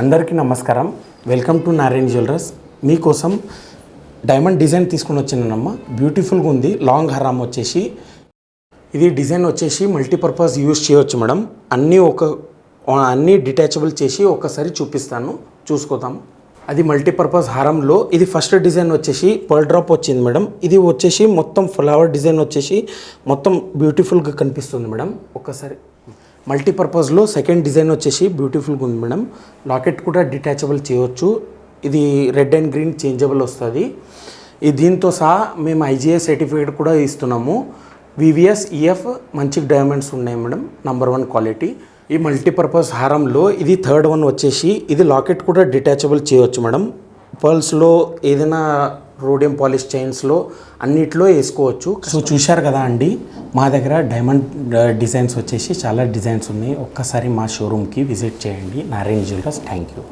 అందరికీ నమస్కారం. Welcome to Narayana jewellers. మీకోసం డైమండ్ డిజైన్ తీసుకుని వచ్చినానమ్మ. బ్యూటిఫుల్గా ఉంది. లాంగ్ హారం వచ్చేసి ఇది డిజైన్ వచ్చేసి మల్టీపర్పస్ యూజ్ చేయవచ్చు మేడం. అన్నీ డిటాచబుల్ చేసి ఒకసారి చూపిస్తాను, చూసుకోదాం. అది మల్టీపర్పస్ హారంలో ఇది ఫస్ట్ డిజైన్ వచ్చేసి పర్ల్ డ్రాప్ వచ్చింది మేడం. ఇది వచ్చేసి మొత్తం ఫ్లవర్ డిజైన్ వచ్చేసి మొత్తం బ్యూటిఫుల్గా కనిపిస్తుంది మేడం. ఒక్కసారి మల్టీపర్పస్లో సెకండ్ డిజైన్ వచ్చేసి బ్యూటిఫుల్గా ఉంది మేడం. లాకెట్ కూడా డిటాచబుల్ చేయవచ్చు. ఇది రెడ్ అండ్ గ్రీన్ చేంజబుల్ వస్తుంది. దీంతో సహా మేము IGI సర్టిఫికేట్ కూడా ఇస్తున్నాము. VVS EF మంచి డైమండ్స్ ఉన్నాయి మేడం, నంబర్ 1 క్వాలిటీ. ఈ మల్టీపర్పస్ హారంలో ఇది థర్డ్ వన్ వచ్చేసి ఇది లాకెట్ కూడా డిటాచబుల్ చేయవచ్చు మేడం. పర్ల్స్లో ఏదైనా రోడియం పాలిష్ చైన్స్లో అన్నిట్లో వేసుకోవచ్చు. సో చూశారు కదా అండి, మా దగ్గర డైమండ్ డిజైన్స్ వచ్చేసి చాలా డిజైన్స్ ఉన్నాయి. ఒక్కసారి మా షోరూమ్కి విజిట్ చేయండి. నారాయణ జ్యువెలర్స్. Thank you.